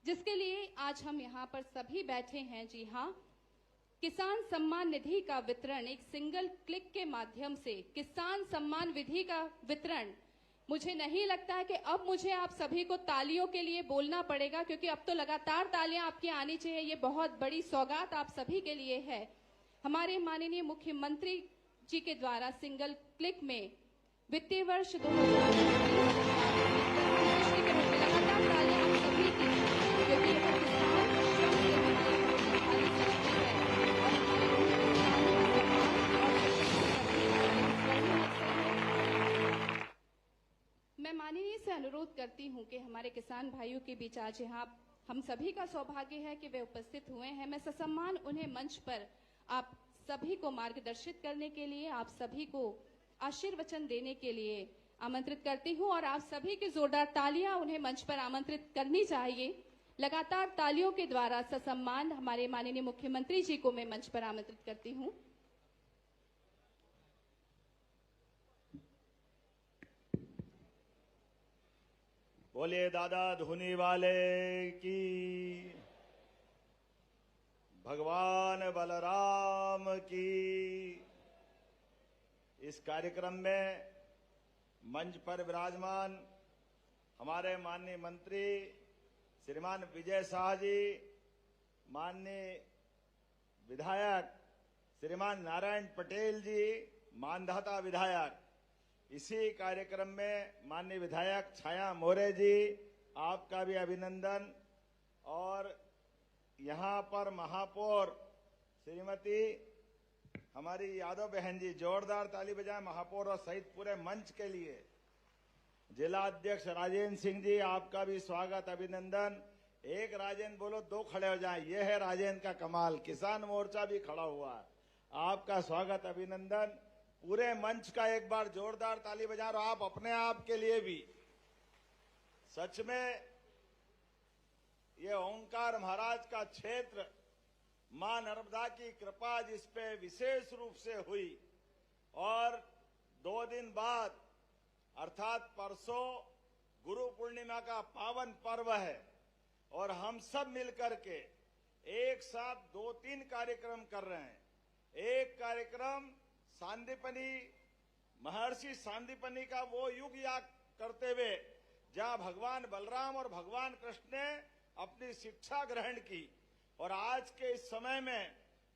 जिसके लिए आज हम यहाँ पर सभी बैठे हैं। जी हाँ, किसान सम्मान निधि का वितरण एक सिंगल क्लिक के माध्यम से, किसान सम्मान निधि का वितरण, मुझे नहीं लगता है कि अब मुझे आप सभी को तालियों के लिए बोलना पड़ेगा, क्योंकि अब तो लगातार तालियां आपकी आनी चाहिए। ये बहुत बड़ी सौगात आप सभी के लिए है। हमारे माननीय मुख्यमंत्री जी के द्वारा सिंगल क्लिक में वित्तीय वर्ष 2023 लगातार तालियां आप सभी की, क्योंकि यह किसान श्रम से हमारी तरक्की है और मैं माननीय से अनुरोध करती हूं कि हमारे किसान भाइयों के बीच आज यहाँ हम सभी का सौभाग्य है कि वे उपस्थित हुए हैं। मैं ससम्मान उन्हें मंच पर आप सभी को मार्गदर्शित करने के लिए, आप सभी को आशीर्वचन देने के लिए आमंत्रित करती हूं और आप सभी की जोरदार तालियां उन्हें मंच पर आमंत्रित करनी चाहिए। लगातार तालियों के द्वारा ससम्मान हमारे माननीय मुख्यमंत्री जी को मैं मंच पर आमंत्रित करती हूं। बोलिए दादा धुनी वाले की, भगवान बलराम की। इस कार्यक्रम में मंच पर विराजमान हमारे माननीय मंत्री श्रीमान विजय शाह जी, माननीय विधायक श्रीमान नारायण पटेल जी, मानधाता विधायक, इसी कार्यक्रम में माननीय विधायक छाया मोरे जी, आपका भी अभिनंदन। और यहाँ पर महापौर श्रीमती हमारी यादव बहन जी, जोरदार ताली बजाएं महापौर और सहित पूरे मंच के लिए। जिला अध्यक्ष राजेंद्र सिंह जी, आपका भी स्वागत अभिनंदन। एक राजेंद्र बोलो, दो खड़े हो जाएं, यह है राजेंद्र का कमाल। किसान मोर्चा भी खड़ा हुआ है, आपका स्वागत अभिनंदन। पूरे मंच का एक बार जोरदार ताली बजा रहे हो आप अपने आप के लिए भी। सच में ये ओंकार महाराज का क्षेत्र, मां नर्मदा की कृपा जिस पे विशेष रूप से हुई, और 2 दिन बाद अर्थात परसों गुरु पूर्णिमा का पावन पर्व है और हम सब मिलकर के एक साथ 2-3 कार्यक्रम कर रहे हैं। एक कार्यक्रम सांदीपनी, महर्षि सांदीपनी का वो युग याद करते हुए जहां भगवान बलराम और भगवान कृष्ण ने अपनी शिक्षा ग्रहण की, और आज के इस समय में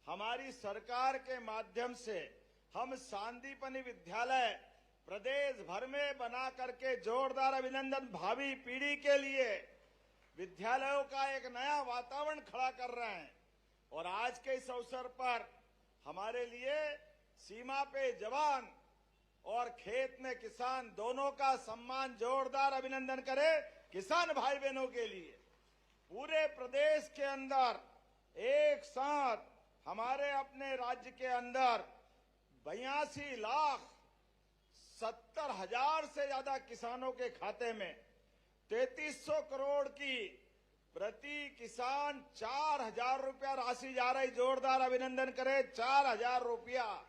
हमारी सरकार के माध्यम से हम सांदीपनी विद्यालय प्रदेश भर में बना करके जोरदार अभिनंदन, भावी पीढ़ी के लिए विद्यालयों का एक नया वातावरण खड़ा कर रहे हैं। और आज के इस अवसर पर हमारे लिए सीमा पे जवान और खेत में किसान दोनों का सम्मान, जोरदार अभिनंदन करें किसान भाई बहनों के लिए। पूरे प्रदेश के अंदर एक साथ हमारे अपने राज्य के अंदर 82,70,000 से ज्यादा किसानों के खाते में 3300 करोड़ की प्रति किसान 4,000 रुपया राशि जा रही। जोरदार अभिनंदन करें, 4,000 रुपया।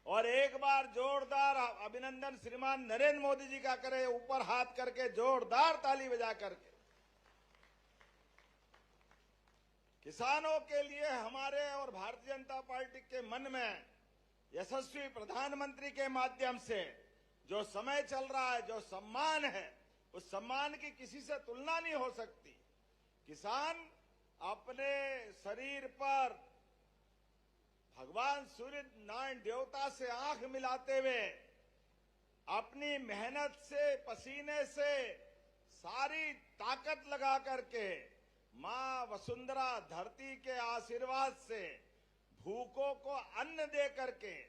और एक बार जोरदार अभिनंदन श्रीमान नरेंद्र मोदी जी का करें, ऊपर हाथ करके जोरदार ताली बजा करके। किसानों के लिए हमारे और भारतीय जनता पार्टी के मन में यशस्वी प्रधानमंत्री के माध्यम से जो समय चल रहा है, जो सम्मान है, उस सम्मान की किसी से तुलना नहीं हो सकती। किसान अपने शरीर पर भगवान सूर्य नारायण देवता से आंख मिलाते हुए अपनी मेहनत से, पसीने से सारी ताकत लगा करके मां वसुंधरा धरती के आशीर्वाद से भूखों को अन्न दे करके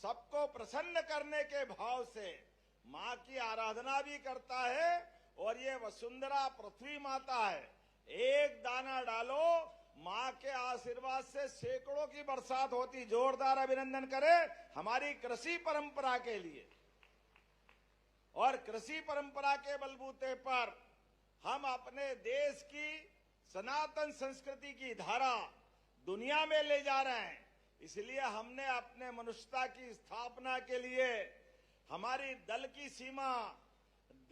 सबको प्रसन्न करने के भाव से मां की आराधना भी करता है। और ये वसुंधरा पृथ्वी माता है, एक दाना डालो मां के आशीर्वाद से सैकड़ों की बरसात होती। जोरदार अभिनंदन करें हमारी कृषि परंपरा के लिए। और कृषि परंपरा के बलबूते पर हम अपने देश की सनातन संस्कृति की धारा दुनिया में ले जा रहे हैं। इसलिए हमने अपने मनुष्यता की स्थापना के लिए हमारी दल की सीमा,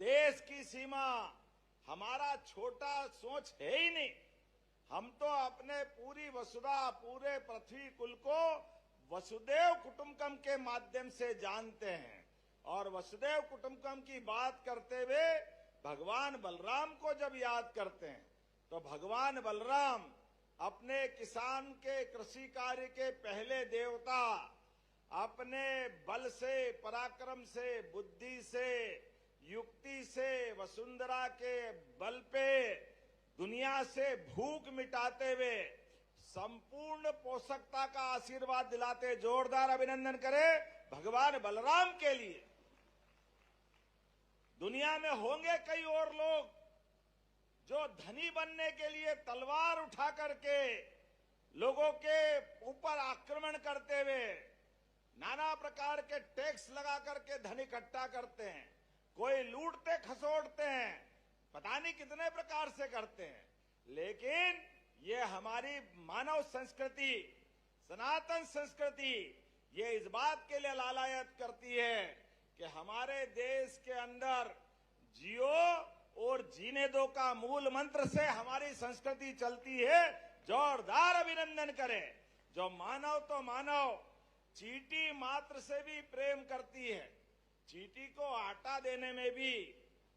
देश की सीमा, हमारा छोटा सोच है ही नहीं। हम तो अपने पूरी वसुधा, पूरे पृथ्वी कुल को वसुदेव कुटुंबकम के माध्यम से जानते हैं। और वसुदेव कुटुंबकम की बात करते हुए भगवान बलराम को जब याद करते हैं तो भगवान बलराम अपने किसान के कृषि कार्य के पहले देवता, अपने बल से, पराक्रम से, बुद्धि से, युक्ति से, वसुंधरा के बल पे दुनिया से भूख मिटाते हुए संपूर्ण पोषकता का आशीर्वाद दिलाते, जोरदार अभिनंदन करें भगवान बलराम के लिए। दुनिया में होंगे कई और लोग जो धनी बनने के लिए तलवार उठा करके लोगों के ऊपर आक्रमण करते हुए नाना प्रकार के टैक्स लगा करके धन इकट्ठा करते हैं, कोई लूटते खसोटते हैं, पता नहीं कितने प्रकार से करते हैं। लेकिन ये हमारी मानव संस्कृति, सनातन संस्कृति, ये इस बात के लिए लालायत करती है कि हमारे देश के अंदर जियो और जीने दो का मूल मंत्र से हमारी संस्कृति चलती है। जोरदार अभिनंदन करें। जो मानव तो मानव, चींटी मात्र से भी प्रेम करती है। चींटी को आटा देने में भी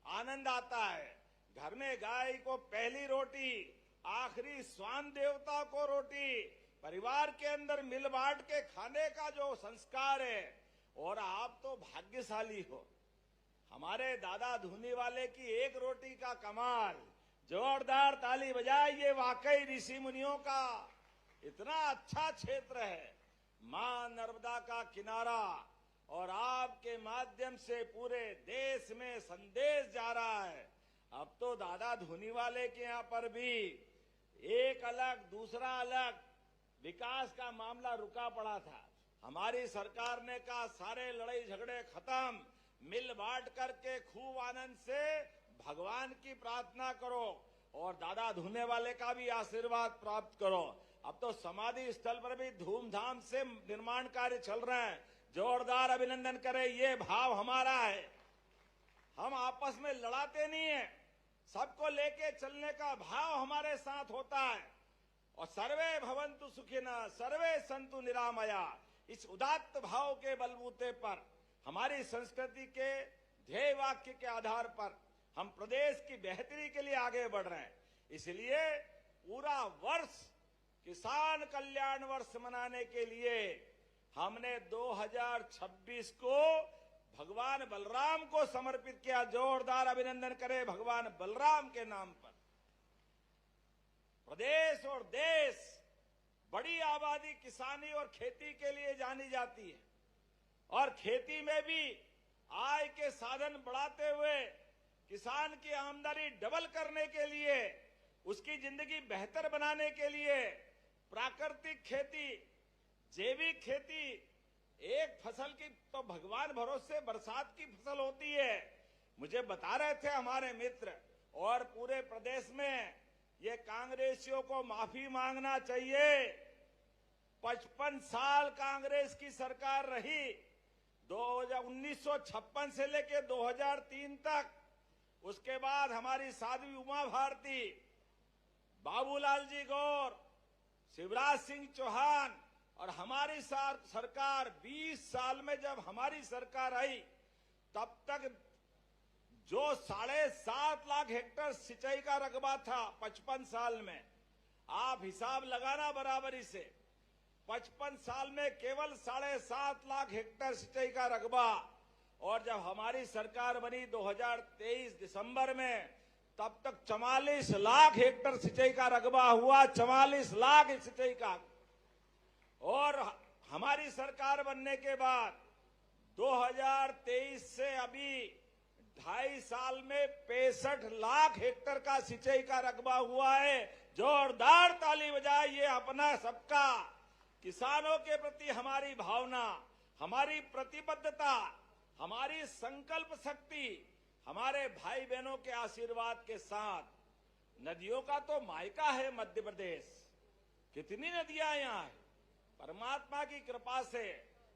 आनंद आता है। घर में गाय को पहली रोटी, आखिरी स्वान देवता को रोटी, परिवार के अंदर मिल बांट के खाने का जो संस्कार है। और आप तो भाग्यशाली हो, हमारे दादा धूनी वाले की एक रोटी का कमाल। जोरदार ताली बजाइए। वाकई ऋषि मुनियों का इतना अच्छा क्षेत्र है, मां नर्मदा का किनारा, और आपके माध्यम से पूरे देश में संदेश जा रहा है। अब तो दादा धूनी वाले के यहाँ पर भी एक अलग दूसरा अलग विकास का मामला रुका पड़ा था। हमारी सरकार ने कहा सारे लड़ाई झगड़े खत्म, मिल बांट करके खूब आनंद से भगवान की प्रार्थना करो और दादा धूने वाले का भी आशीर्वाद प्राप्त करो। अब तो समाधि स्थल पर भी धूमधाम से निर्माण कार्य चल रहे हैं। जोरदार अभिनंदन करें। ये भाव हमारा है। हम आपस में लड़ाते नहीं है, सबको लेके चलने का भाव हमारे साथ होता है। और सर्वे भवन्तु सुखिनः सर्वे सन्तु निरामया, इस उदात्त भाव के बलबूते पर हमारी संस्कृति के ध्येय वाक्य के आधार पर हम प्रदेश की बेहतरी के लिए आगे बढ़ रहे हैं। इसलिए पूरा वर्ष किसान कल्याण वर्ष मनाने के लिए हमने 2026 को भगवान बलराम को समर्पित किया। जोरदार अभिनंदन करें भगवान बलराम के नाम पर। प्रदेश और देश बड़ी आबादी किसानी और खेती के लिए जानी जाती है, और खेती में भी आय के साधन बढ़ाते हुए किसान की आमदनी डबल करने के लिए, उसकी जिंदगी बेहतर बनाने के लिए प्राकृतिक खेती, जैविक खेती, एक फसल की तो भगवान भरोसे बरसात की फसल होती है। मुझे बता रहे थे हमारे मित्र, और पूरे प्रदेश में ये कांग्रेसियों को माफी मांगना चाहिए। 55 साल कांग्रेस की सरकार रही, 1956 से लेकर 2003 तक। उसके बाद हमारी साध्वी उमा भारती, बाबूलाल जी गौर, शिवराज सिंह चौहान, और हमारी सरकार 20 साल में जब हमारी सरकार आई तब तक जो 7.5 लाख हेक्टेयर सिंचाई का रकबा था 55 साल में, आप हिसाब लगाना बराबरी से, 55 साल में केवल 7.5 लाख हेक्टेयर सिंचाई का रकबा। और जब हमारी सरकार बनी 2023 दिसंबर में, तब तक 44 लाख हेक्टेयर सिंचाई का रकबा हुआ। 44 लाख सिंचाई का। और हमारी सरकार बनने के बाद 2023 से अभी 2.5 साल में 65 लाख हेक्टेयर का सिंचाई का रकबा हुआ है। जोरदार ताली बजाइए। अपना सबका, किसानों के प्रति हमारी भावना, हमारी प्रतिबद्धता, हमारी संकल्प शक्ति, हमारे भाई बहनों के आशीर्वाद के साथ। नदियों का तो मायका है मध्य प्रदेश, कितनी नदियां यहाँ है। परमात्मा की कृपा से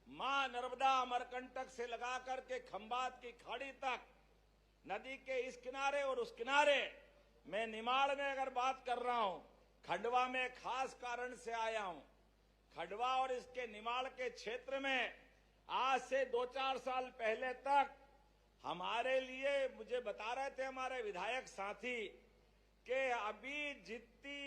मां नर्मदा अमरकंटक से लगाकर के खंबात की खाड़ी तक, नदी के इस किनारे और उस किनारे मैं निमाड़ में अगर बात कर रहा हूं, खंडवा में खास कारण से आया हूं। खंडवा और इसके निमाड़ के क्षेत्र में आज से 2-4 साल पहले तक हमारे लिए, मुझे बता रहे थे हमारे विधायक साथी, कि अभी जितनी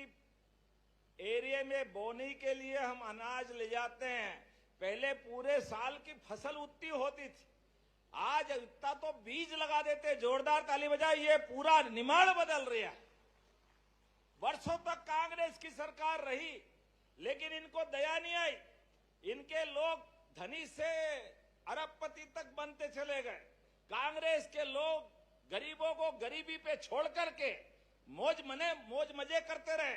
एरिया में बोनी के लिए हम अनाज ले जाते हैं, पहले पूरे साल की फसल उतनी होती थी, आज इतना तो बीज लगा देते। जोरदार ताली बजाए, ये पूरा निमाड़ बदल रहा है। वर्षों तक कांग्रेस की सरकार रही, लेकिन इनको दया नहीं आई। इनके लोग धनी से अरबपति तक बनते चले गए। कांग्रेस के लोग गरीबों को गरीबी पे छोड़ करके मौज मजे करते रहे,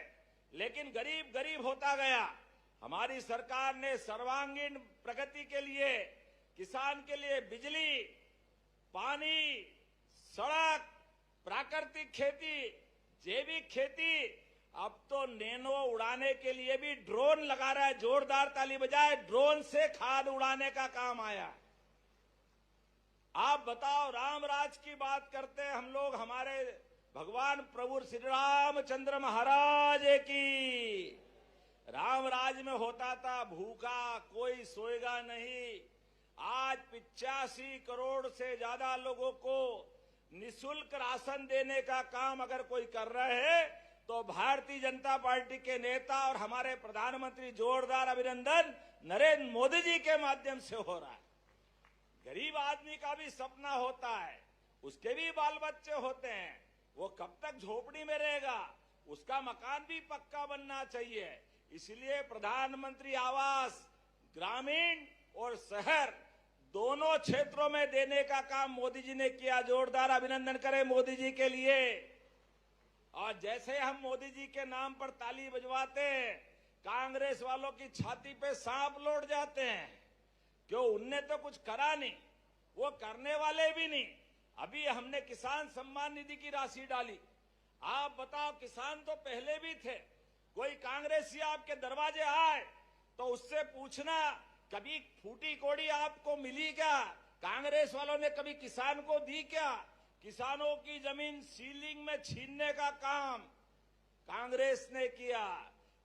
लेकिन गरीब गरीब होता गया। हमारी सरकार ने सर्वांगीण प्रगति के लिए, किसान के लिए बिजली, पानी, सड़क, प्राकृतिक खेती, जैविक खेती, अब तो नैनो उड़ाने के लिए भी ड्रोन लगा रहा है। जोरदार ताली बजाए, ड्रोन से खाद उड़ाने का काम आया। आप बताओ, राम राज की बात करते हैं हम लोग, हमारे भगवान प्रभु श्री रामचंद्र महाराज की। राम राज में होता था भूखा कोई सोएगा नहीं। आज 85 करोड़ से ज्यादा लोगों को निःशुल्क राशन देने का काम अगर कोई कर रहे हैं, तो भारतीय जनता पार्टी के नेता और हमारे प्रधानमंत्री, जोरदार अभिनंदन, नरेंद्र मोदी जी के माध्यम से हो रहा है। गरीब आदमी का भी सपना होता है, उसके भी बाल बच्चे होते हैं, वो कब तक झोपड़ी में रहेगा, उसका मकान भी पक्का बनना चाहिए। इसलिए प्रधानमंत्री आवास ग्रामीण और शहर दोनों क्षेत्रों में देने का काम मोदी जी ने किया। जोरदार अभिनंदन करें मोदी जी के लिए। और जैसे हम मोदी जी के नाम पर ताली बजवाते हैं, कांग्रेस वालों की छाती पे सांप लौट जाते हैं। क्यों? उनने तो कुछ करा नहीं, वो करने वाले भी नहीं। अभी हमने किसान सम्मान निधि की राशि डाली। आप बताओ, किसान तो पहले भी थे। कोई कांग्रेसी आपके दरवाजे आए तो उससे पूछना, कभी फूटी कोड़ी आपको मिली क्या? कांग्रेस वालों ने कभी किसान को दी क्या? किसानों की जमीन सीलिंग में छीनने का काम कांग्रेस ने किया।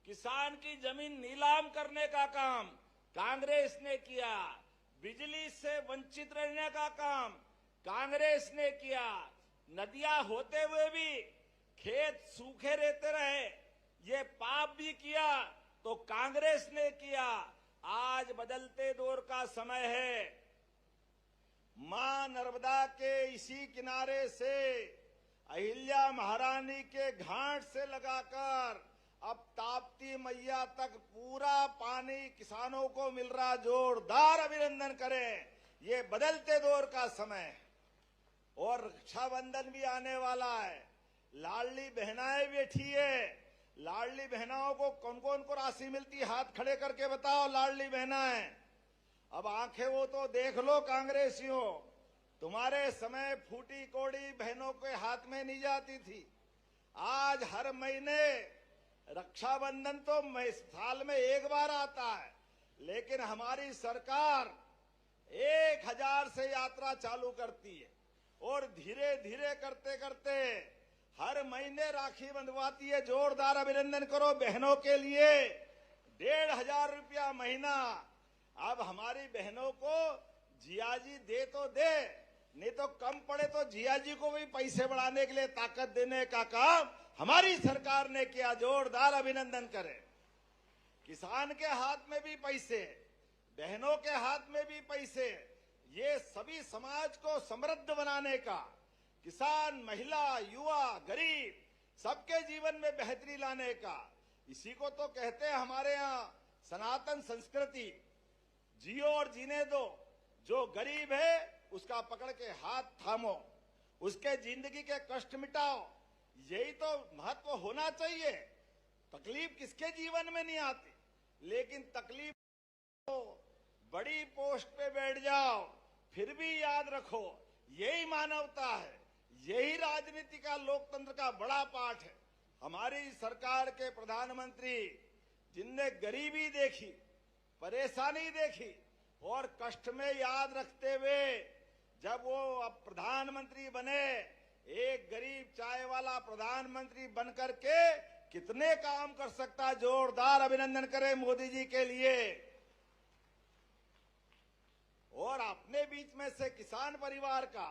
किसान की जमीन नीलाम करने का काम कांग्रेस ने किया। बिजली से वंचित रहने का काम कांग्रेस ने किया। नदियां होते हुए भी खेत सूखे रहते रहे, ये पाप भी किया तो कांग्रेस ने किया। आज बदलते दौर का समय है। मां नर्मदा के इसी किनारे से अहिल्या महारानी के घाट से लगाकर अब ताप्ती मैया तक पूरा पानी किसानों को मिल रहा। जोरदार अभिनंदन करें। ये बदलते दौर का समय है। और रक्षाबंधन भी आने वाला है। लाडली बहनाएं बैठी है। लाडली बहनाओं को कौन कौन को राशि मिलती है? हाथ खड़े करके बताओ। लाडली बहनाएं, अब आंखें वो तो देख लो कांग्रेसियों, तुम्हारे समय फूटी कोड़ी बहनों के हाथ में नहीं जाती थी। आज हर महीने रक्षाबंधन तो साल में एक बार आता है, लेकिन हमारी सरकार 1000 से यात्रा चालू करती है और धीरे धीरे करते करते हर महीने राखी बंधवाती है। जोरदार अभिनंदन करो बहनों के लिए। 1500 रुपया महीना। अब हमारी बहनों को जियाजी दे तो दे, नहीं तो कम पड़े तो जियाजी को भी पैसे बढ़ाने के लिए ताकत देने का काम हमारी सरकार ने किया। जोरदार अभिनंदन करें। किसान के हाथ में भी पैसे, बहनों के हाथ में भी पैसे। ये सभी समाज को समृद्ध बनाने का, किसान, महिला, युवा, गरीब सबके जीवन में बेहतरी लाने का, इसी को तो कहते हैं हमारे यहाँ सनातन संस्कृति। जियो और जीने दो। जो गरीब है उसका पकड़ के हाथ थामो, उसके जिंदगी के कष्ट मिटाओ। यही तो महत्व होना चाहिए। तकलीफ किसके जीवन में नहीं आती, लेकिन तकलीफ तो बड़ी पोस्ट पे बैठ जाओ फिर भी याद रखो, यही मानवता है। यही राजनीति का, लोकतंत्र का बड़ा पाठ है। हमारी सरकार के प्रधानमंत्री जिनने गरीबी देखी, परेशानी देखी और कष्ट में याद रखते हुए जब वो अब प्रधानमंत्री बने, एक गरीब चाय वाला प्रधानमंत्री बनकर के कितने काम कर सकता है। जोरदार अभिनंदन करें मोदी जी के लिए। और अपने बीच में से किसान परिवार का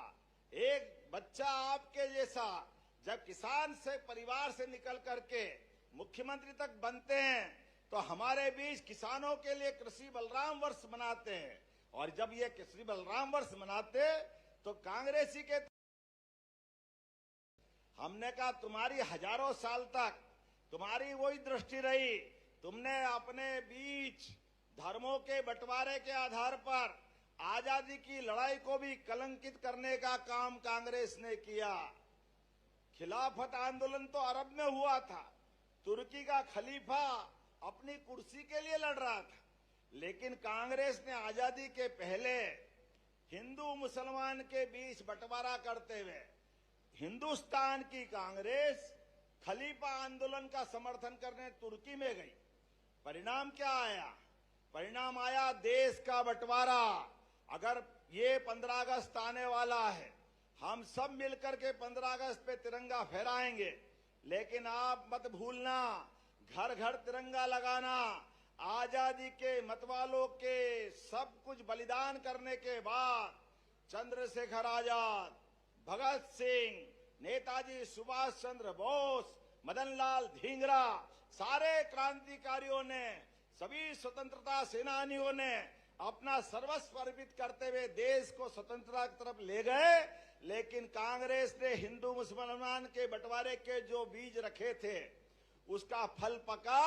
एक बच्चा आपके जैसा जब किसान से परिवार से निकल करके मुख्यमंत्री तक बनते हैं तो हमारे बीच किसानों के लिए कृषि बलराम वर्ष मनाते हैं। और जब ये कृषि बलराम वर्ष मनाते तो कांग्रेसी के हमने कहा तुम्हारी हजारों साल तक तुम्हारी वही दृष्टि रही, तुमने अपने बीच धर्मों के बंटवारे के आधार पर आजादी की लड़ाई को भी कलंकित करने का काम कांग्रेस ने किया। खिलाफत आंदोलन तो अरब में हुआ था, तुर्की का खलीफा अपनी कुर्सी के लिए लड़ रहा था, लेकिन कांग्रेस ने आजादी के पहले हिंदू मुसलमान के बीच बंटवारा करते हुए हिंदुस्तान की कांग्रेस खलीफा आंदोलन का समर्थन करने तुर्की में गई। परिणाम क्या आया? परिणाम आया देश का बंटवारा। अगर ये 15 अगस्त आने वाला है, हम सब मिलकर के 15 अगस्त पे तिरंगा फहराएंगे, लेकिन आप मत भूलना घर घर तिरंगा लगाना। आजादी के मतवालों के सब कुछ बलिदान करने के बाद चंद्रशेखर आजाद, भगत सिंह, नेताजी सुभाष चंद्र बोस, मदन लाल धिंगरा, सारे क्रांतिकारियों ने, सभी स्वतंत्रता सेनानियों ने अपना सर्वस्व अर्पित करते हुए देश को स्वतंत्रता की तरफ ले गए। लेकिन कांग्रेस ने हिंदू मुसलमान के बंटवारे के जो बीज रखे थे उसका फल पका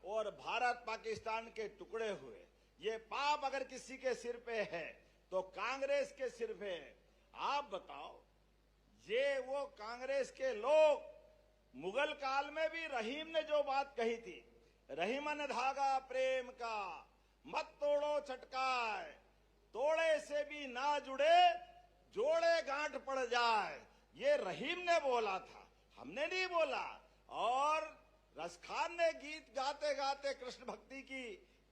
और भारत पाकिस्तान के टुकड़े हुए। ये पाप अगर किसी के सिर पे है तो कांग्रेस के सिर पे है। आप बताओ, ये वो कांग्रेस के लोग मुगल काल में भी रहीम ने जो बात कही थी, रहीमन धागा प्रेम का मत तोड़ो चटकाए, तोड़े से भी ना जुड़े जोड़े गांठ पड़ जाए, ये रहीम ने बोला था, हमने नहीं बोला। और रसखान ने गीत गाते गाते कृष्ण भक्ति की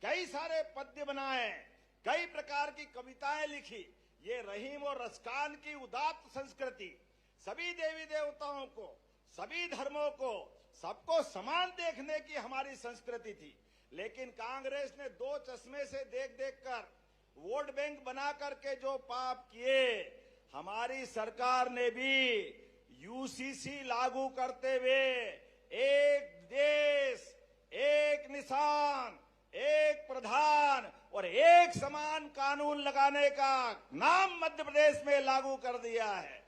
कई सारे पद्य बनाए, कई प्रकार की कविताएं लिखी। ये रहीम और रसखान की उदात्त संस्कृति सभी देवी देवताओं को, सभी धर्मों को, सबको समान देखने की हमारी संस्कृति थी। लेकिन कांग्रेस ने दो चश्मे से देख देख कर वोट बैंक बना करके जो पाप किए, हमारी सरकार ने भी यूसीसी लागू करते हुए एक देश, एक निशान, एक प्रधान और एक समान कानून लगाने का नाम मध्य प्रदेश में लागू कर दिया है।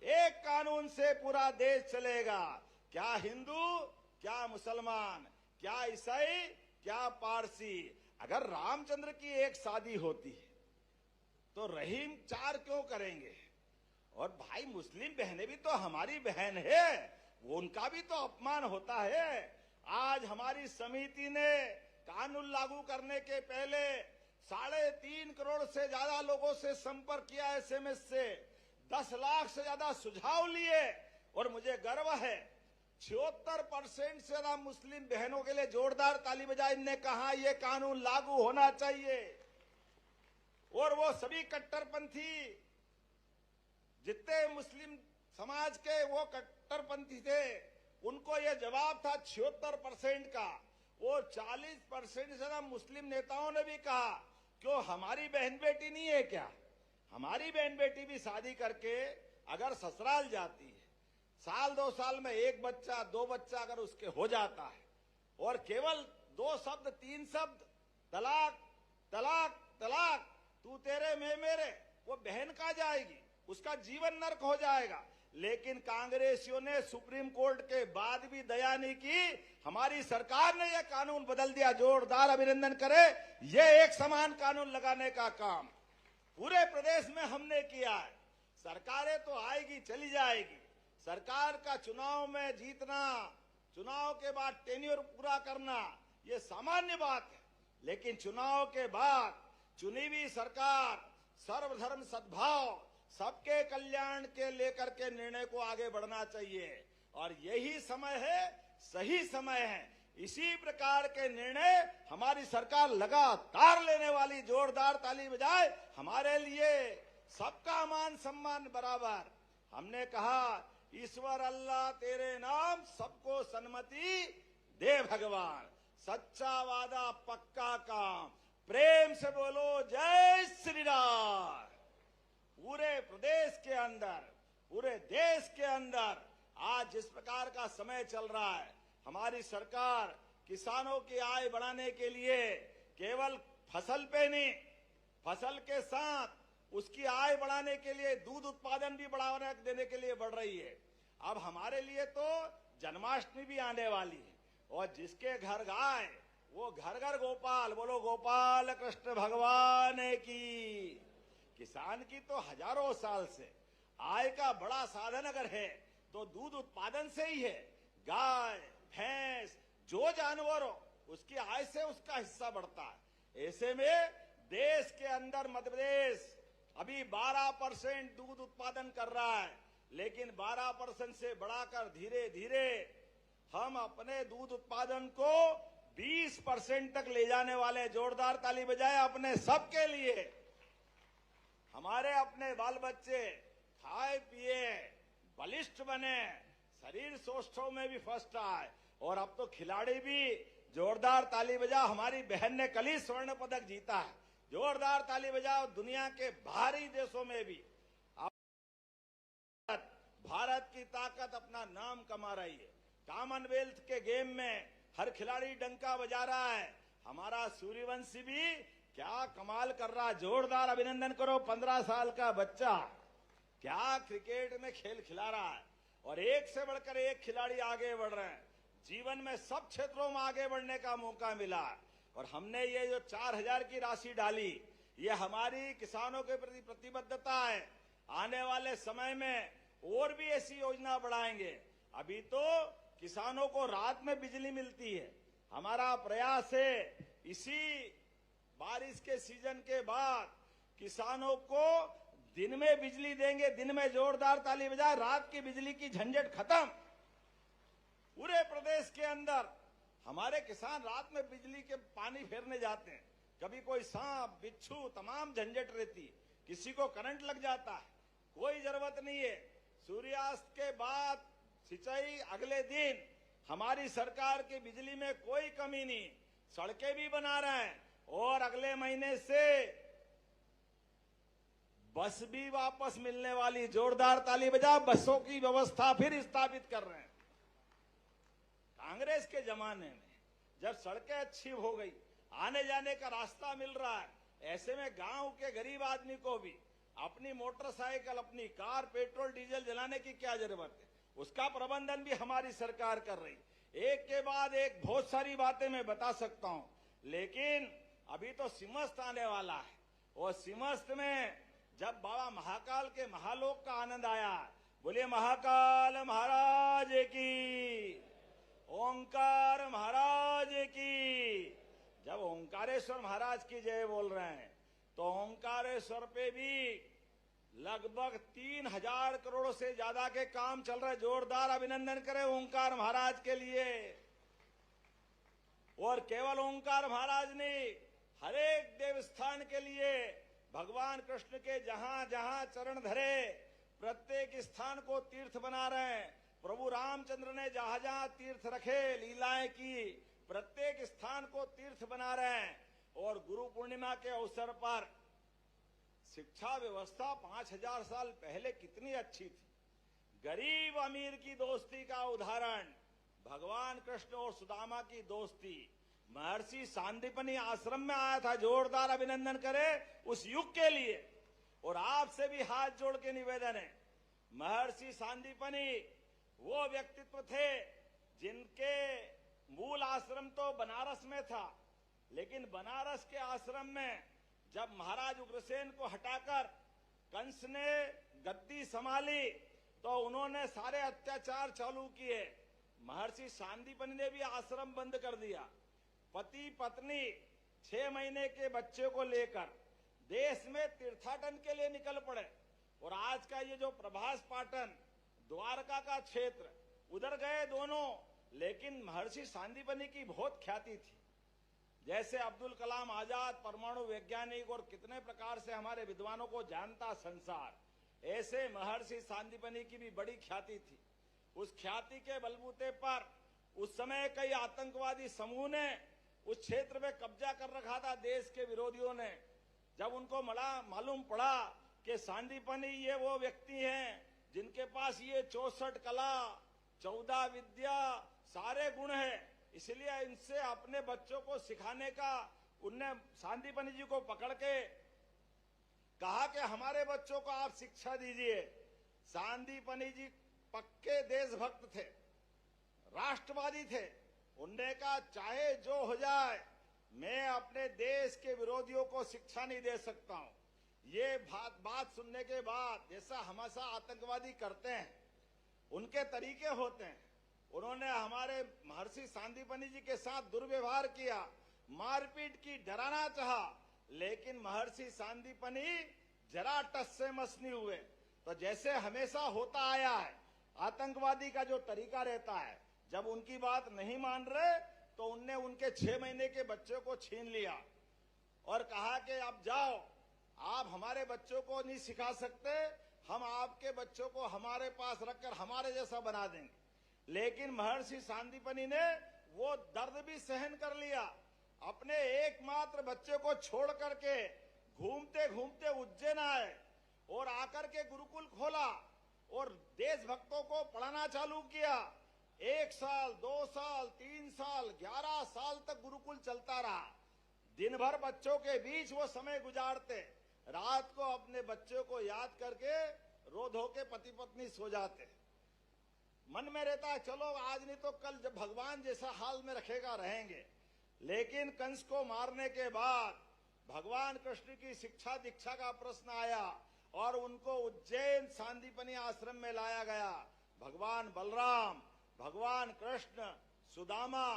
एक कानून से पूरा देश चलेगा। क्या हिंदू, क्या मुसलमान, क्या ईसाई, क्या पारसी। अगर रामचंद्र की एक शादी होती है तो रहीम 4 क्यों करेंगे? और भाई मुस्लिम बहनें भी तो हमारी बहन है, वो उनका भी तो अपमान होता है। आज हमारी समिति ने कानून लागू करने के पहले 3.5 करोड़ से ज्यादा लोगों से संपर्क किया, एसएमएस से 10 लाख से ज्यादा सुझाव लिए। और मुझे गर्व है 76% से ज्यादा मुस्लिम बहनों के लिए जोरदार ताली बजाई ने कहा यह कानून लागू होना चाहिए। और वो सभी कट्टरपंथी जितने मुस्लिम समाज के वो कट्टरपंथी थे, उनको यह जवाब था 76% का। वो 40% से ज्यादा मुस्लिम नेताओं ने भी कहा क्यों हमारी बहन बेटी नहीं है क्या? हमारी बहन बेटी भी शादी करके अगर ससुराल जाती है, साल 2 साल में 1 बच्चा 2 बच्चा अगर उसके हो जाता है और केवल 2 शब्द 3 शब्द तलाक तलाक तलाक, तू तेरे मैं मेरे, वो बहन कहाँ जाएगी? उसका जीवन नरक हो जाएगा। लेकिन कांग्रेसियों ने सुप्रीम कोर्ट के बाद भी दया नहीं की, हमारी सरकार ने यह कानून बदल दिया। जोरदार अभिनंदन करे। यह एक समान कानून लगाने का काम पूरे प्रदेश में हमने किया है। सरकारें तो आएगी चली जाएगी, सरकार का चुनाव में जीतना, चुनाव के बाद टेन्योर पूरा करना, ये सामान्य बात है। लेकिन चुनाव के बाद चुनी हुई सरकार सर्वधर्म सद्भाव, सबके कल्याण के लेकर के निर्णय को आगे बढ़ना चाहिए। और यही समय है, सही समय है। इसी प्रकार के निर्णय हमारी सरकार लगातार लेने वाली। जोरदार ताली बजाए। हमारे लिए सबका मान सम्मान बराबर, हमने कहा ईश्वर अल्लाह तेरे नाम सबको सन्मति दे भगवान, सच्चा वादा पक्का काम, प्रेम से बोलो जय श्री राम। पूरे प्रदेश के अंदर, पूरे देश के अंदर आज जिस प्रकार का समय चल रहा है, हमारी सरकार किसानों की आय बढ़ाने के लिए केवल फसल पे नहीं, फसल के साथ उसकी आय बढ़ाने के लिए दूध उत्पादन भी बढ़ावा देने के लिए बढ़ रही है। अब हमारे लिए तो जन्माष्टमी भी आने वाली है, और जिसके घर गाय वो घर घर गोपाल, बोलो गोपाल कृष्ण भगवान की। किसान की तो हजारों साल से आय का बड़ा साधन अगर है तो दूध उत्पादन से ही है। गाय भैंस जो जानवर हो उसकी आय से उसका हिस्सा बढ़ता है। ऐसे में देश के अंदर मध्य प्रदेश अभी 12% दूध उत्पादन कर रहा है, लेकिन 12% से बढ़ाकर धीरे धीरे हम अपने दूध उत्पादन को 20% तक ले जाने वाले। जोरदार ताली बजाए अपने सबके लिए। हमारे अपने बाल बच्चे खाए पिए बलिष्ठ बने, शरीर सौष्ठव में भी फर्स्ट आए, और अब तो खिलाड़ी भी। जोरदार ताली बजाओ, हमारी बहन ने कल ही स्वर्ण पदक जीता है। जोरदार ताली बजाओ। दुनिया के बाहरी देशों में भी भारत की ताकत अपना नाम कमा रही है। कॉमनवेल्थ के गेम में हर खिलाड़ी डंका बजा रहा है। हमारा सूर्यवंशी भी क्या कमाल कर रहा है। जोरदार अभिनंदन करो। 15 साल का बच्चा क्या क्रिकेट में खेल खिला रहा है, और एक से बढ़कर एक खिलाड़ी आगे बढ़ रहे हैं। जीवन में सब क्षेत्रों में आगे बढ़ने का मौका मिला, और हमने ये जो 4000 की राशि डाली, ये हमारी किसानों के प्रति प्रतिबद्धता है। आने वाले समय में और भी ऐसी योजना बढ़ाएंगे। अभी तो किसानों को रात में बिजली मिलती है। हमारा प्रयास है इसी बारिश के सीजन के बाद किसानों को दिन में बिजली देंगे। दिन में जोरदार ताली बजाए। रात की बिजली की झंझट खत्म। पूरे प्रदेश के अंदर हमारे किसान रात में बिजली के पानी फेरने जाते हैं। कभी कोई सांप बिच्छू तमाम झंझट रहती, किसी को करंट लग जाता है, कोई जरूरत नहीं है। सूर्यास्त के बाद सिंचाई अगले दिन। हमारी सरकार की बिजली में कोई कमी नहीं। सड़कें भी बना रहे हैं, और अगले महीने से बस भी वापस मिलने वाली। जोरदार ताली बजा। बसों की व्यवस्था फिर स्थापित कर रहे हैं। कांग्रेस के जमाने में जब सड़कें अच्छी हो गई, आने जाने का रास्ता मिल रहा है, ऐसे में गांव के गरीब आदमी को भी अपनी मोटरसाइकिल, अपनी कार पेट्रोल डीजल जलाने की क्या जरूरत है। उसका प्रबंधन भी हमारी सरकार कर रही। एक के बाद एक बहुत सारी बातें मैं बता सकता हूं, लेकिन अभी तो सिमस्त आने वाला है, और सिमस्त में जब बाबा महाकाल के महालोक का आनंद आया, बोलिए महाकाल महाराज की, ओंकार महाराज की। जब ओंकारेश्वर महाराज की जय बोल रहे हैं, तो ओंकारेश्वर पे भी लगभग 3000 करोड़ से ज्यादा के काम चल रहे। जोरदार अभिनंदन करें ओंकार महाराज के लिए। और केवल ओंकार महाराज नहीं, हर एक देवस्थान के लिए भगवान कृष्ण के जहां जहां चरण धरे, प्रत्येक स्थान को तीर्थ बना रहे हैं। प्रभु रामचंद्र ने जहां जहां तीर्थ रखे, लीलाएं की, प्रत्येक स्थान को तीर्थ बना रहे हैं। और गुरु पूर्णिमा के अवसर पर शिक्षा व्यवस्था 5000 साल पहले कितनी अच्छी थी। गरीब अमीर की दोस्ती का उदाहरण भगवान कृष्ण और सुदामा की दोस्ती। महर्षि सांदीपनि आश्रम में आया था। जोरदार अभिनंदन करें उस युग के लिए। और आपसे भी हाथ जोड़ के निवेदन है, महर्षि सांदीपनि वो व्यक्तित्व थे जिनके मूल आश्रम तो बनारस में था, लेकिन बनारस के आश्रम में जब महाराज उग्रसेन को हटाकर कंस ने गद्दी संभाली, तो उन्होंने सारे अत्याचार चालू किए। महर्षि सांदीपनि ने भी आश्रम बंद कर दिया। पति पत्नी 6 महीने के बच्चे को लेकर देश में तीर्थाटन के लिए निकल पड़े। और आज का ये जो प्रभास पाटन द्वारका का क्षेत्र, उधर गए दोनों, लेकिन महर्षि सांदीपनि की बहुत ख्याति थी। जैसे अब्दुल कलाम आजाद परमाणु वैज्ञानिक और कितने प्रकार से हमारे विद्वानों को जानता संसार, ऐसे महर्षि सांदीपनि की भी बड़ी ख्याति थी। उस ख्याति के बलबूते पर उस समय कई आतंकवादी समूह ने उस क्षेत्र में कब्जा कर रखा था देश के विरोधियों ने। जब उनको मालूम पड़ा कि सांदीपनि ये वो व्यक्ति हैं जिनके पास ये 64 कला, 14 विद्या, सारे गुण हैं, इसलिए इनसे अपने बच्चों को सिखाने का उनने सांदीपनि जी को पकड़ के कहा कि हमारे बच्चों को आप शिक्षा दीजिए। सांदीपनि जी पक्के देशभक्त थे, राष्ट्रवादी थे। उनने कहा चाहे जो हो जाए, मैं अपने देश के विरोधियों को शिक्षा नहीं दे सकता हूं। ये बात सुनने के बाद, जैसा हमेशा आतंकवादी करते हैं, उनके तरीके होते हैं, उन्होंने हमारे महर्षि सांदीपनि जी के साथ दुर्व्यवहार किया, मारपीट की, डराना चाहा, लेकिन महर्षि सांदीपनि जरा टस से मस नहीं हुए। तो जैसे हमेशा होता आया है, आतंकवादी का जो तरीका रहता है, जब उनकी बात नहीं मान रहे तो उनने उनके 6 महीने के बच्चों को छीन लिया और कहा कि अब जाओ, आप हमारे बच्चों को नहीं सिखा सकते, हम आपके बच्चों को हमारे पास रखकर हमारे जैसा बना देंगे। लेकिन महर्षि सांदीपनि ने वो दर्द भी सहन कर लिया। अपने एकमात्र बच्चे को छोड़ करके घूमते घूमते उज्जैन आए और आकर के गुरुकुल खोला और देशभक्तों को पढ़ाना चालू किया। 1 साल, 2 साल, 3 साल, 11 साल तक गुरुकुल चलता रहा। दिन भर बच्चों के बीच वो समय गुजारते, रात को अपने बच्चों को याद करके रो धो के पति पत्नी सो जाते। मन में रहता है चलो आज नहीं तो कल जब भगवान जैसा हाल में रखेगा रहेंगे। लेकिन कंस को मारने के बाद भगवान कृष्ण की शिक्षा दीक्षा का प्रश्न आया और उनको उज्जैन सांदीपनि आश्रम में लाया गया। भगवान बलराम, भगवान कृष्ण, सुदामा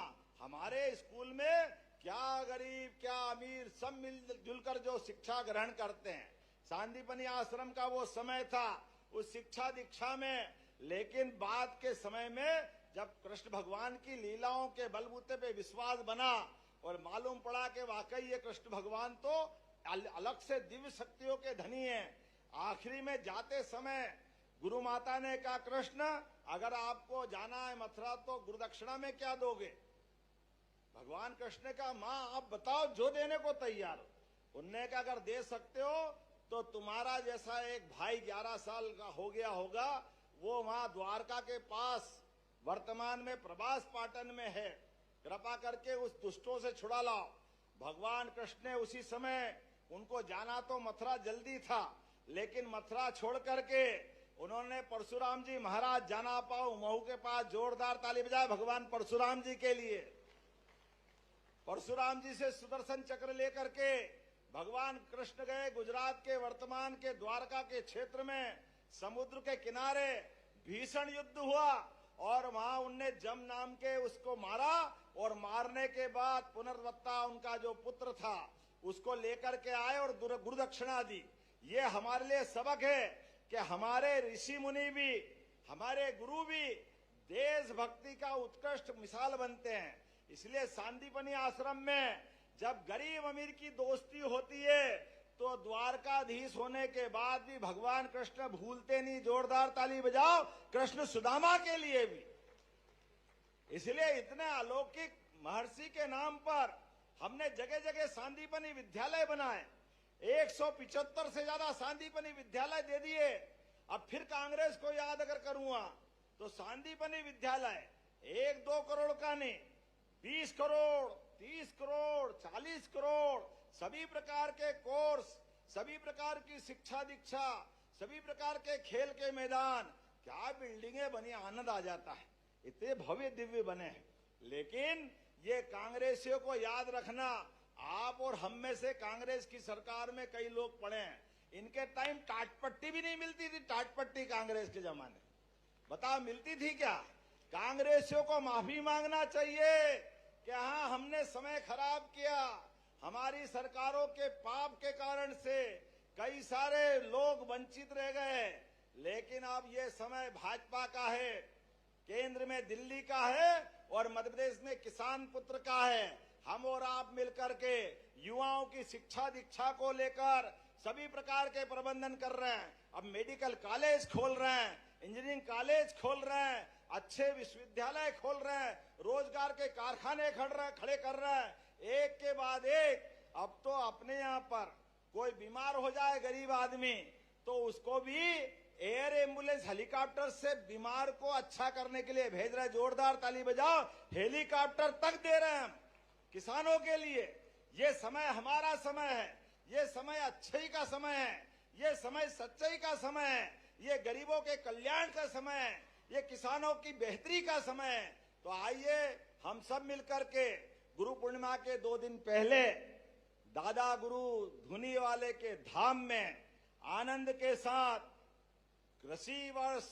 हमारे स्कूल में क्या गरीब क्या अमीर सब मिलजुल कर जो शिक्षा ग्रहण करते हैं। सांदीपनि आश्रम का वो समय था उस शिक्षा दीक्षा में। लेकिन बाद के समय में जब कृष्ण भगवान की लीलाओं के बलबूते पे विश्वास बना और मालूम पड़ा कि वाकई ये कृष्ण भगवान तो अलग से दिव्य शक्तियों के धनी हैं। आखिरी में जाते समय गुरु माता ने कहा कृष्ण अगर आपको जाना है मथुरा तो गुरुदक्षिणा में क्या दोगे। भगवान कृष्ण ने कहा माँ आप बताओ जो देने को तैयार हो। उनने कहा अगर दे सकते हो तो तुम्हारा जैसा एक भाई 11 साल का हो गया होगा, वो वहां द्वारका के पास वर्तमान में प्रभास पाटन में है, कृपा करके उस दुष्टों से छुड़ा लाओ। भगवान कृष्ण ने उसी समय उनको जाना तो मथुरा जल्दी था, लेकिन मथुरा छोड़ करके उन्होंने परशुराम जी महाराज जाना पाओ महू के पास जोरदार ताली बजाए भगवान परशुराम जी के लिए। परशुराम जी से सुदर्शन चक्र लेकर के भगवान कृष्ण गए गुजरात के वर्तमान के द्वारका के क्षेत्र में। समुद्र के किनारे भीषण युद्ध हुआ और वहां उनने जम नाम के उसको मारा और मारने के बाद पुनर्वत्ता उनका जो पुत्र था उसको लेकर के आए और गुरुदक्षिणा दी। ये हमारे लिए सबक है कि हमारे ऋषि मुनि भी, हमारे गुरु भी देशभक्ति का उत्कृष्ट मिसाल बनते हैं। इसलिए सांदीपनि आश्रम में जब गरीब अमीर की दोस्ती होती है तो द्वारकाधीश होने के बाद भी भगवान कृष्ण भूलते नहीं। जोरदार ताली बजाओ कृष्ण सुदामा के लिए भी। इसलिए इतने अलौकिक महर्षि के नाम पर हमने जगह जगह सांदीपनि विद्यालय बनाए। 175 से ज्यादा सांदीपनि विद्यालय दे दिए। अब फिर कांग्रेस को याद अगर करूंगा तो सांदीपनि विद्यालय 1-2 करोड़ का नहीं, 20 करोड़, 30 करोड़, 40 करोड़, सभी प्रकार के कोर्स, सभी प्रकार की शिक्षा दीक्षा, सभी प्रकार के खेल के मैदान, क्या बिल्डिंगें बनी, आनंद आ जाता है। इतने भव्य दिव्य बने हैं। लेकिन ये कांग्रेसियों को याद रखना, आप और हम में से कांग्रेस की सरकार में कई लोग पड़े हैं, इनके टाइम टाटपट्टी भी नहीं मिलती थी। टाटपट्टी कांग्रेस के जमाने बताओ मिलती थी क्या। कांग्रेसियों को माफी मांगना चाहिए कि हाँ हमने समय खराब किया, हमारी सरकारों के पाप के कारण से कई सारे लोग वंचित रह गए। लेकिन अब ये समय भाजपा का है, केंद्र में दिल्ली का है और मध्य प्रदेश में किसान पुत्र का है। हम और आप मिलकर के युवाओं की शिक्षा दीक्षा को लेकर सभी प्रकार के प्रबंधन कर रहे हैं। अब मेडिकल कॉलेज खोल रहे हैं, इंजीनियरिंग कॉलेज खोल रहे हैं, अच्छे विश्वविद्यालय खोल रहे हैं, रोजगार के कारखाने खड़े कर रहे हैं, एक के बाद एक। अब तो अपने यहाँ पर कोई बीमार हो जाए गरीब आदमी तो उसको भी एयर एम्बुलेंस हेलीकॉप्टर से बीमार को अच्छा करने के लिए भेज रहे हैं। जोरदार ताली बजाओ, हेलीकॉप्टर तक दे रहे हैं हम किसानों के लिए। ये समय हमारा समय है, ये समय अच्छाई का समय है, ये समय सच्चाई का समय है, ये गरीबों के कल्याण का समय है, ये किसानों की बेहतरी का समय है। तो आइए हम सब मिलकर के गुरु पूर्णिमा के 2 दिन पहले दादा गुरु धुनी वाले के धाम में आनंद के साथ कृषि वर्ष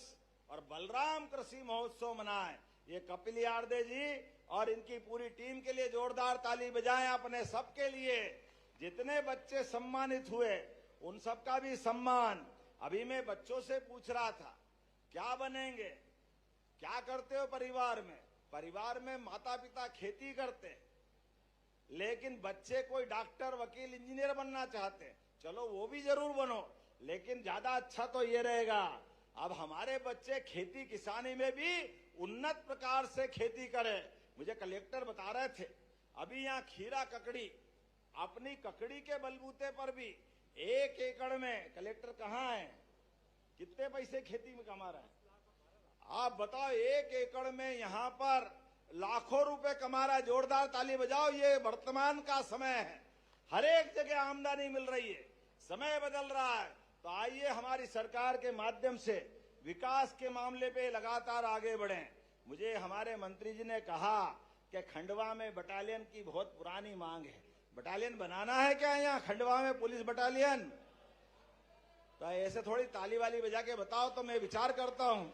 और बलराम कृषि महोत्सव मनाएं। ये कपिल यादव जी और इनकी पूरी टीम के लिए जोरदार ताली बजाएं। अपने सबके लिए जितने बच्चे सम्मानित हुए उन सबका भी सम्मान। अभी मैं बच्चों से पूछ रहा था क्या बनेंगे, क्या करते हो परिवार में? परिवार में माता पिता खेती करते, लेकिन बच्चे कोई डॉक्टर वकील इंजीनियर बनना चाहते हैं। चलो वो भी जरूर बनो, लेकिन ज्यादा अच्छा तो ये रहेगा अब हमारे बच्चे खेती किसानी में भी उन्नत प्रकार से खेती करें। मुझे कलेक्टर बता रहे थे अभी यहाँ खीरा ककड़ी, अपनी ककड़ी के बलबूते पर भी 1 एकड़ में, कलेक्टर कहाँ है, कितने पैसे खेती में कमा रहा है आप बताओ? 1 एकड़ में यहाँ पर लाखों रुपए कमा रहा है। जोरदार ताली बजाओ। ये वर्तमान का समय है, हर एक जगह आमदनी मिल रही है, समय बदल रहा है। तो आइए हमारी सरकार के माध्यम से विकास के मामले पे लगातार आगे बढ़ें। मुझे हमारे मंत्री जी ने कहा कि खंडवा में बटालियन की बहुत पुरानी मांग है, बटालियन बनाना है क्या यहाँ खंडवा में पुलिस बटालियन? तो ऐसे थोड़ी ताली वाली बजा के बताओ तो मैं विचार करता हूं।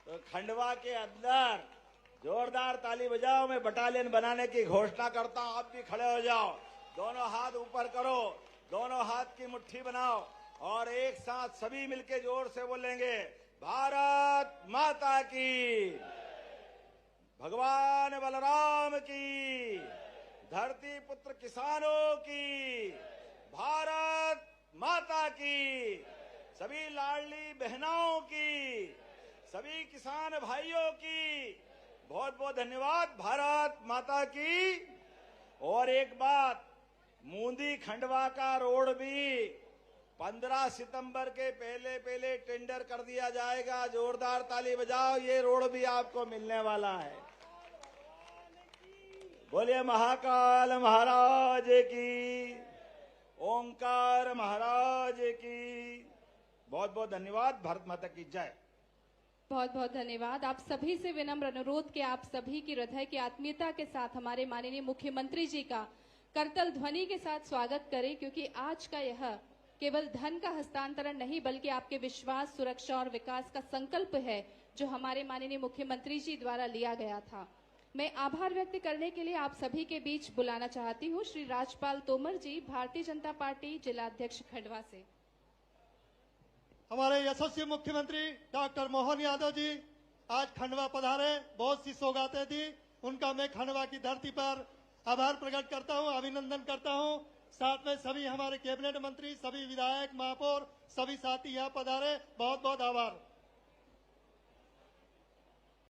तो खंडवा के अंदर जोरदार ताली बजाओ, मैं बटालियन बनाने की घोषणा करता हूं। आप भी खड़े हो जाओ, दोनों हाथ ऊपर करो, दोनों हाथ की मुट्ठी बनाओ और एक साथ सभी मिलके जोर से बोलेंगे भारत माता की, भगवान बलराम की, धरती पुत्र किसानों की, भारत माता की, सभी लाडली बहनों की, सभी किसान भाइयों की बहुत बहुत धन्यवाद। भारत माता की। और एक बात, मूंदी खंडवा का रोड भी 15 सितंबर के पहले टेंडर कर दिया जाएगा। जोरदार ताली बजाओ, ये रोड भी आपको मिलने वाला है। बोलिए महाकाल महाराज की, ओंकार महाराज की। बहुत बहुत धन्यवाद। भारत माता की जय। बहुत बहुत धन्यवाद। आप सभी से विनम्र अनुरोध कि आप सभी की हृदय की आत्मीयता के साथ हमारे माननीय मुख्यमंत्री जी का करतल ध्वनि के साथ स्वागत करें, क्योंकि आज का यह केवल धन का हस्तांतरण नहीं बल्कि आपके विश्वास, सुरक्षा और विकास का संकल्प है जो हमारे माननीय मुख्यमंत्री जी द्वारा लिया गया था। मैं आभार व्यक्त करने के लिए आप सभी के बीच बुलाना चाहती हूँ श्री राजपाल तोमर जी, भारतीय जनता पार्टी जिला अध्यक्ष खंडवा से। हमारे यशस्वी मुख्यमंत्री डॉक्टर मोहन यादव जी आज खंडवा पधारे, बहुत सी सौगातें दी, उनका मैं खंडवा की धरती पर आभार प्रकट करता हूं, अभिनंदन करता हूं। साथ में सभी हमारे कैबिनेट मंत्री, सभी विधायक, महापौर, सभी साथी यहाँ पधारे, बहुत बहुत आभार।